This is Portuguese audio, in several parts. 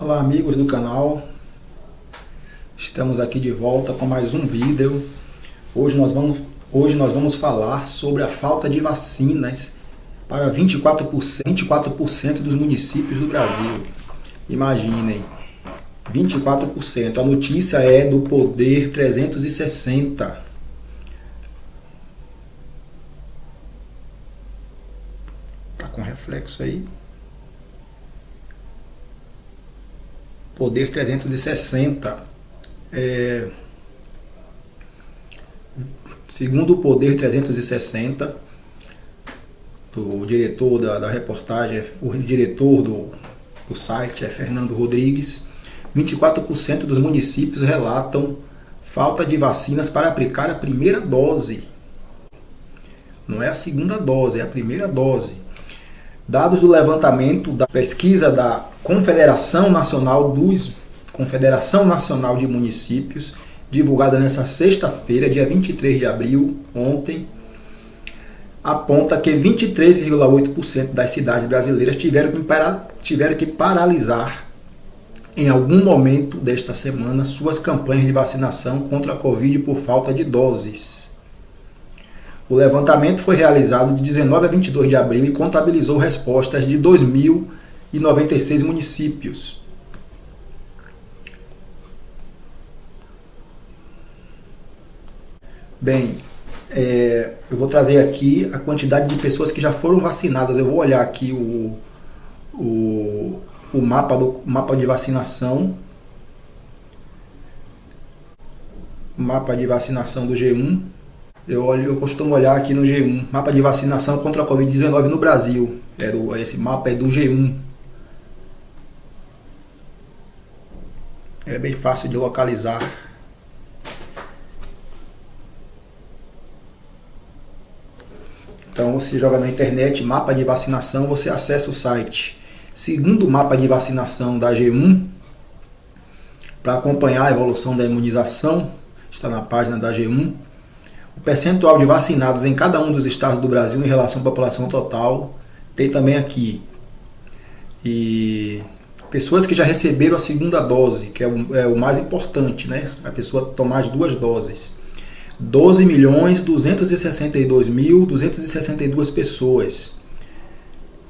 Olá amigos do canal, estamos aqui de volta com mais um vídeo. Hoje nós vamos falar sobre a falta de vacinas para 24% dos municípios do Brasil. Imaginem, 24%. A notícia é do Poder 360. Tá com reflexo aí? Poder 360. Segundo o Poder 360, o diretor da reportagem, o diretor do site é Fernando Rodrigues, 24% dos municípios relatam falta de vacinas para aplicar a primeira dose. Não é a segunda dose, é a primeira dose. Dados do levantamento da pesquisa da Confederação Nacional de Municípios, divulgada nesta sexta-feira, dia 23 de abril, ontem, aponta que 23,8% das cidades brasileiras tiveram que paralisar em algum momento desta semana suas campanhas de vacinação contra a Covid por falta de doses. O levantamento foi realizado de 19 a 22 de abril e contabilizou respostas de 2.096 municípios. Bem, eu vou trazer aqui a quantidade de pessoas que já foram vacinadas. Eu vou olhar aqui o mapa de vacinação. Mapa de vacinação do G1. Eu costumo olhar aqui no G1, mapa de vacinação contra a Covid-19 no Brasil. Esse mapa é do G1. É bem fácil de localizar. Então você joga na internet mapa de vacinação, você acessa o site. Segundo o mapa de vacinação da G1, para acompanhar a evolução da imunização, está na página da G1. O percentual de vacinados em cada um dos estados do Brasil em relação à população total tem também aqui. E pessoas que já receberam a segunda dose, que é o mais importante, né? A pessoa tomar as duas doses. 12.262.262 pessoas.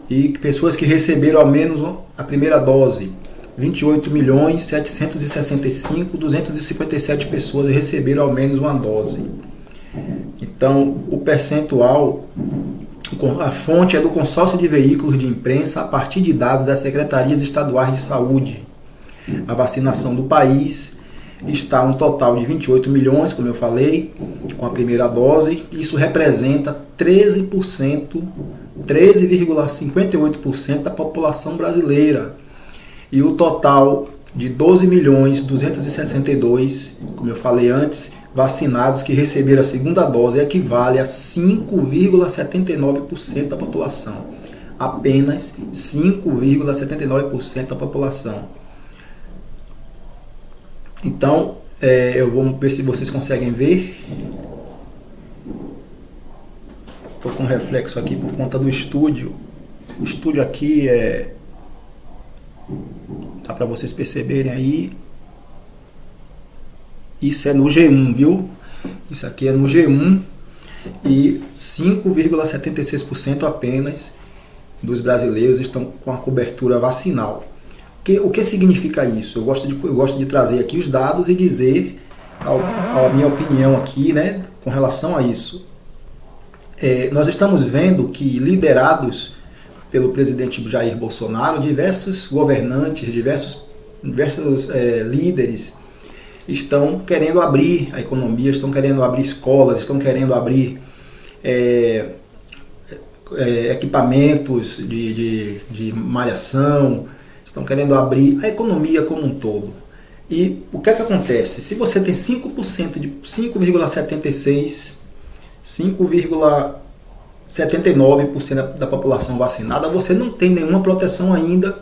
E pessoas que receberam ao menos a primeira dose. 28.765.257 pessoas receberam ao menos uma dose. Então, o percentual, a fonte é do consórcio de veículos de imprensa a partir de dados das secretarias estaduais de saúde. A vacinação do país está um total de 28 milhões, como eu falei, com a primeira dose. Isso representa 13,58% da população brasileira. E o total de 12.262.000, como eu falei antes, vacinados que receberam a segunda dose equivale a 5,79% da população. Apenas 5,79% da população. Então, eu vou ver se vocês conseguem ver. Estou com reflexo aqui por conta do estúdio. O estúdio aqui dá para vocês perceberem aí. Isso é no G1, viu? Isso aqui é no G1 e 5,76% apenas dos brasileiros estão com a cobertura vacinal. O que significa isso? Eu gosto de trazer aqui os dados e dizer a minha opinião aqui, né, com relação a isso. Nós estamos vendo que, liderados pelo presidente Jair Bolsonaro, diversos governantes, diversos líderes estão querendo abrir a economia, estão querendo abrir escolas, estão querendo abrir equipamentos de malhação, estão querendo abrir a economia como um todo. E o que é que acontece? Se você tem 5,79% da população vacinada, você não tem nenhuma proteção ainda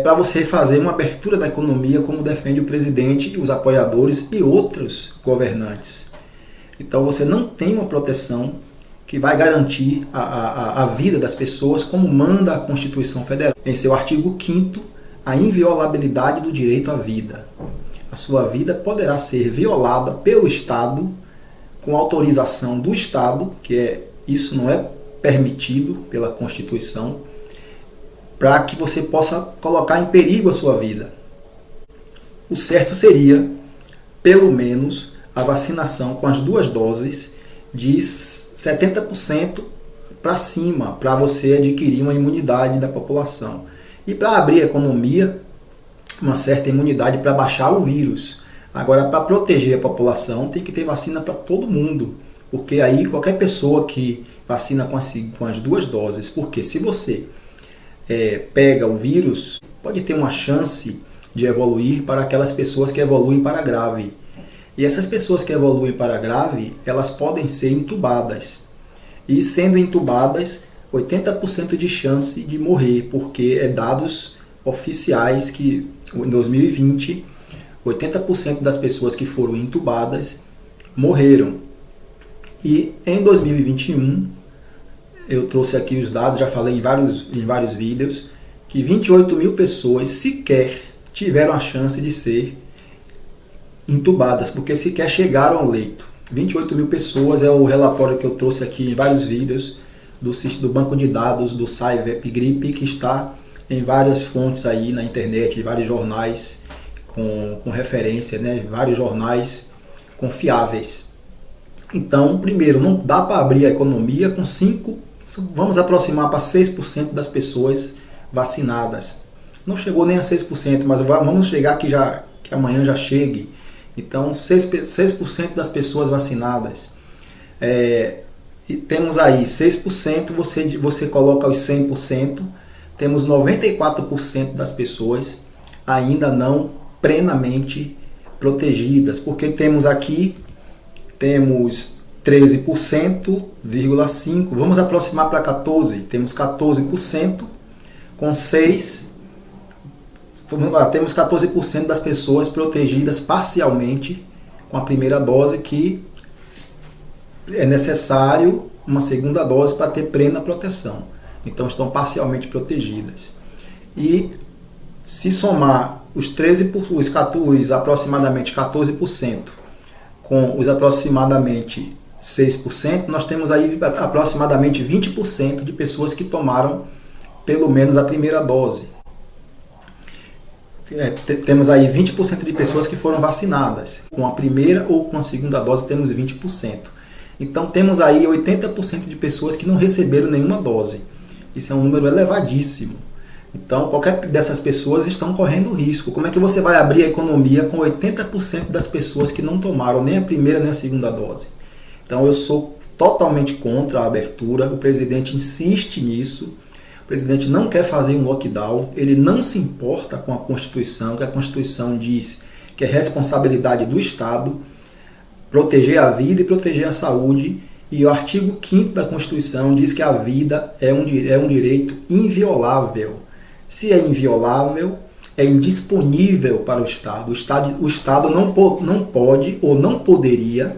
para você fazer uma abertura da economia como defende o presidente, os apoiadores e outros governantes. Então você não tem uma proteção que vai garantir a vida das pessoas como manda a Constituição Federal. Em seu artigo 5º, a inviolabilidade do direito à vida. A sua vida poderá ser violada pelo Estado, com autorização do Estado, isso não é permitido pela Constituição, para que você possa colocar em perigo a sua vida. O certo seria, pelo menos, a vacinação com as 2 doses de 70% para cima, para você adquirir uma imunidade da população. E para abrir a economia, uma certa imunidade para baixar o vírus. Agora, para proteger a população, tem que ter vacina para todo mundo, porque aí qualquer pessoa que vacina com as 2 doses, porque se você pega o vírus, pode ter uma chance de evoluir para aquelas pessoas que evoluem para grave. E essas pessoas que evoluem para grave, elas podem ser entubadas. E sendo entubadas, 80% de chance de morrer, porque é dados oficiais que em 2020, 80% das pessoas que foram entubadas morreram. E em 2021, eu trouxe aqui os dados, já falei em vários vídeos, que 28 mil pessoas sequer tiveram a chance de ser entubadas, porque sequer chegaram ao leito. 28 mil pessoas é o relatório que eu trouxe aqui em vários vídeos do banco de dados do CyVepGripe, que está em várias fontes aí na internet, vários jornais com referências, né? Vários jornais confiáveis. Então, primeiro, não dá para abrir a economia com 5%, vamos aproximar para 6% das pessoas vacinadas. Não chegou nem a 6%, mas vamos chegar que amanhã já chegue. Então, 6% das pessoas vacinadas. E temos aí 6%, você coloca os 100%, temos 94% das pessoas ainda não plenamente protegidas, porque temos 13,5%, vamos aproximar para 14%, temos 14% com 6%, temos 14% das pessoas protegidas parcialmente com a primeira dose, que é necessário uma segunda dose para ter plena proteção. Então estão parcialmente protegidas. E se somar os aproximadamente 14% com os aproximadamente 6%, nós temos aí aproximadamente 20% de pessoas que tomaram pelo menos a primeira dose. Temos aí 20% de pessoas que foram vacinadas. Com a primeira ou com a segunda dose temos 20%. Então temos aí 80% de pessoas que não receberam nenhuma dose. Isso é um número elevadíssimo. Então qualquer dessas pessoas estão correndo risco. Como é que você vai abrir a economia com 80% das pessoas que não tomaram nem a primeira nem a segunda dose? Então eu sou totalmente contra a abertura. O presidente insiste nisso. O presidente não quer fazer um lockdown, ele não se importa com a Constituição, que a Constituição diz que é responsabilidade do Estado proteger a vida e proteger a saúde, e o artigo 5º da Constituição diz que a vida é um direito inviolável. Se é inviolável, é indisponível para o Estado. O Estado não pode ou não poderia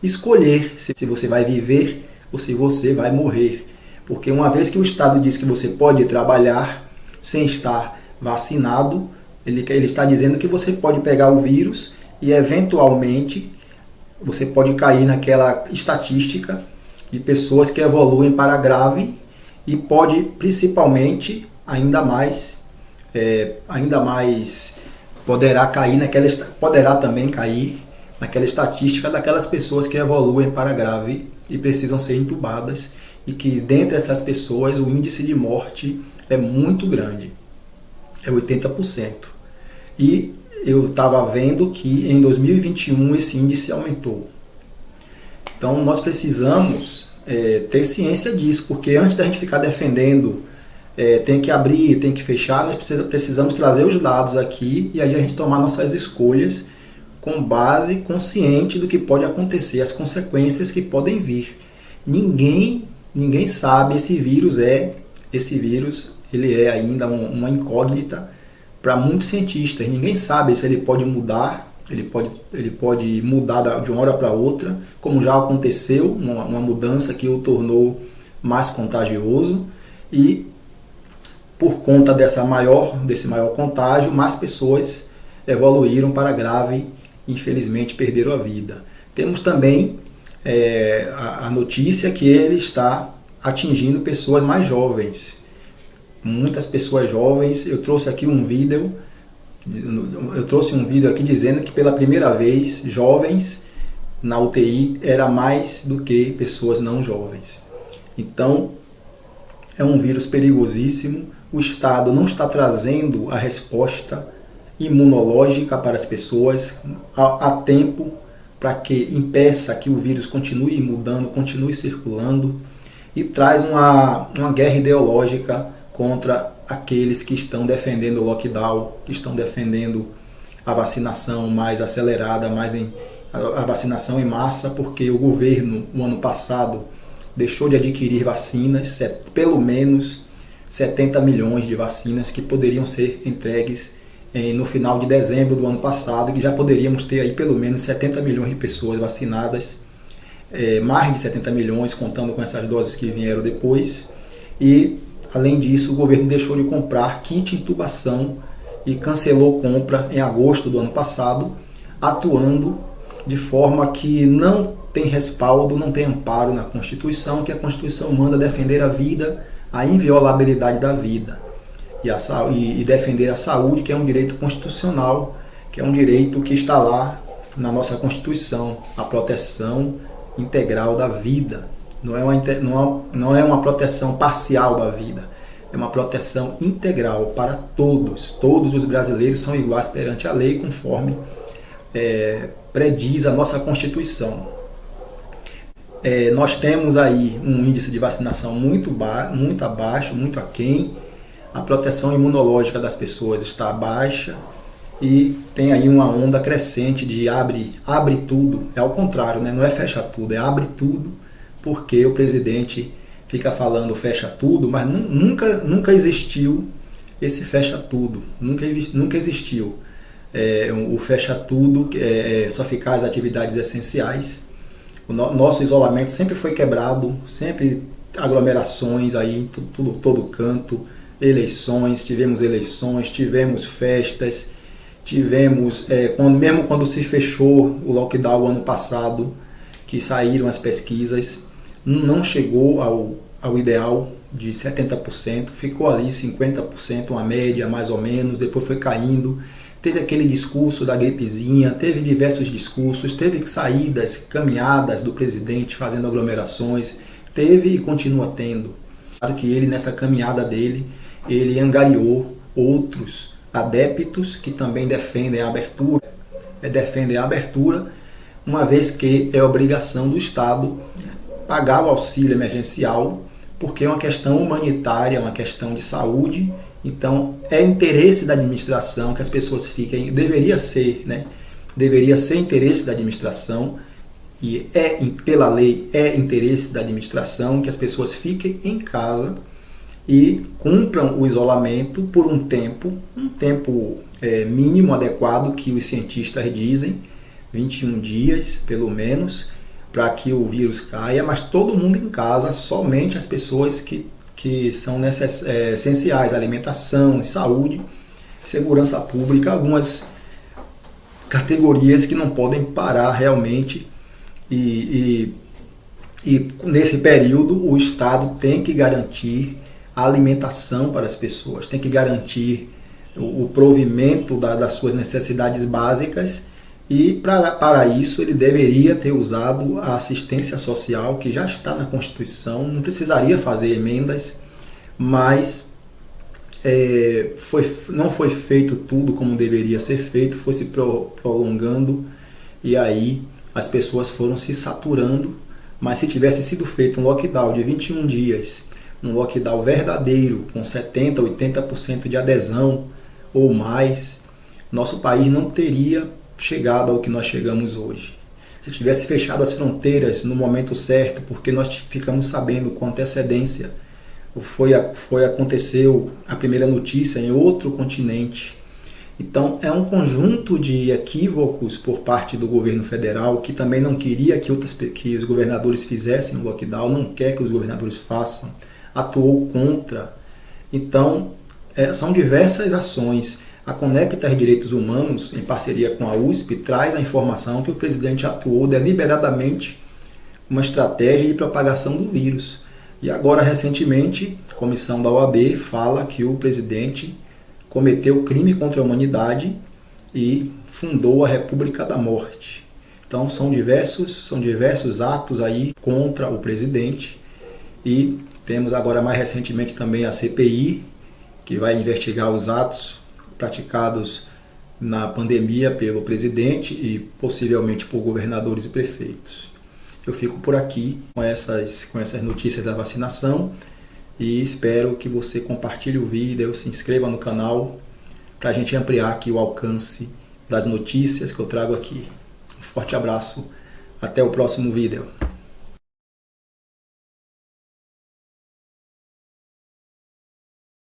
escolher se você vai viver ou se você vai morrer. Porque uma vez que o Estado diz que você pode trabalhar sem estar vacinado, ele está dizendo que você pode pegar o vírus e eventualmente você pode cair naquela estatística de pessoas que evoluem para grave, e pode principalmente ainda mais poderá também cair naquela estatística daquelas pessoas que evoluem para grave e precisam ser entubadas, e que dentre essas pessoas o índice de morte é muito grande, é 80%. E eu estava vendo que em 2021 esse índice aumentou. Então nós precisamos ter ciência disso, porque antes da gente ficar defendendo tem que abrir, tem que fechar, nós precisamos trazer os dados aqui e aí a gente tomar nossas escolhas com base consciente do que pode acontecer, as consequências que podem vir. Ninguém sabe, esse vírus ele é ainda uma incógnita para muitos cientistas. Ninguém sabe se ele pode mudar, ele pode mudar de uma hora para outra, como já aconteceu, uma mudança que o tornou mais contagioso, e por conta desse maior contágio, mais pessoas evoluíram para grave e infelizmente perderam a vida. Temos também a notícia que ele está atingindo pessoas mais jovens. Muitas pessoas jovens. Eu trouxe um vídeo aqui dizendo que pela primeira vez jovens na UTI era mais do que pessoas não jovens. Então é um vírus perigosíssimo. O Estado não está trazendo a resposta imunológica para as pessoas a tempo para que impeça que o vírus continue mudando, continue circulando, e traz uma guerra ideológica contra aqueles que estão defendendo o lockdown, que estão defendendo a vacinação mais acelerada, a vacinação em massa, porque o governo, no ano passado, deixou de adquirir vacinas, pelo menos 70 milhões de vacinas que poderiam ser entregues no final de dezembro do ano passado, que já poderíamos ter aí pelo menos 70 milhões de pessoas vacinadas, mais de 70 milhões, contando com essas doses que vieram depois. E, além disso, o governo deixou de comprar kit intubação e cancelou compra em agosto do ano passado, atuando de forma que não tem respaldo, não tem amparo na Constituição, que a Constituição manda defender a vida, a inviolabilidade da vida, e defender a saúde, que é um direito constitucional, que é um direito que está lá na nossa Constituição, a proteção integral da vida. Não é uma proteção parcial da vida, é uma proteção integral para todos. Todos os brasileiros são iguais perante a lei, conforme prediz a nossa Constituição. Nós temos aí um índice de vacinação muito abaixo, muito aquém. A proteção imunológica das pessoas está baixa e tem aí uma onda crescente de abre tudo. É ao contrário, né? Não é fecha tudo, é abre tudo, porque o presidente fica falando fecha tudo, mas nunca existiu esse fecha tudo, nunca existiu. O fecha tudo, só ficar as atividades essenciais. O nosso isolamento sempre foi quebrado, sempre aglomerações aí em todo canto, tivemos festas, mesmo quando se fechou o lockdown ano passado, que saíram as pesquisas, não chegou ao ideal de 70%, ficou ali 50%, uma média mais ou menos, depois foi caindo. Teve aquele discurso da gripezinha, teve diversos discursos, teve saídas, caminhadas do presidente fazendo aglomerações, teve e continua tendo. Claro que ele, nessa caminhada dele, ele angariou outros adeptos que também defendem a abertura, uma vez que é obrigação do Estado pagar o auxílio emergencial, porque é uma questão humanitária, uma questão de saúde. Então, é interesse da administração que as pessoas fiquem, deveria ser interesse da administração, e pela lei é interesse da administração que as pessoas fiquem em casa e cumpram o isolamento por um tempo mínimo adequado, que os cientistas dizem, 21 dias pelo menos, para que o vírus caia, mas todo mundo em casa, somente as pessoas que são essenciais, alimentação, saúde, segurança pública, algumas categorias que não podem parar realmente, e nesse período o Estado tem que garantir a alimentação para as pessoas, tem que garantir o provimento das suas necessidades básicas, e para isso ele deveria ter usado a assistência social, que já está na Constituição, não precisaria fazer emendas, mas não foi feito tudo como deveria ser feito, foi se prolongando, e aí as pessoas foram se saturando. Mas se tivesse sido feito um lockdown de 21 dias, um lockdown verdadeiro, com 70%, 80% de adesão ou mais, nosso país não teria chegado ao que nós chegamos hoje. Se tivesse fechado as fronteiras no momento certo, porque nós ficamos sabendo com antecedência, aconteceu a primeira notícia em outro continente. Então é um conjunto de equívocos por parte do governo federal, que também não queria que os governadores fizessem o lockdown, não quer que os governadores façam, atuou contra. Então São diversas ações. A Conecta Direitos Humanos, em parceria com a USP, traz a informação que o presidente atuou deliberadamente uma estratégia de propagação do vírus. E agora, recentemente, a comissão da OAB fala que o presidente cometeu crime contra a humanidade e fundou a República da Morte. Então são diversos atos aí contra o presidente. E temos agora mais recentemente também a CPI, que vai investigar os atos praticados na pandemia pelo presidente e possivelmente por governadores e prefeitos. Eu fico por aqui com essas notícias da vacinação e espero que você compartilhe o vídeo, se inscreva no canal para a gente ampliar aqui o alcance das notícias que eu trago aqui. Um forte abraço, até o próximo vídeo.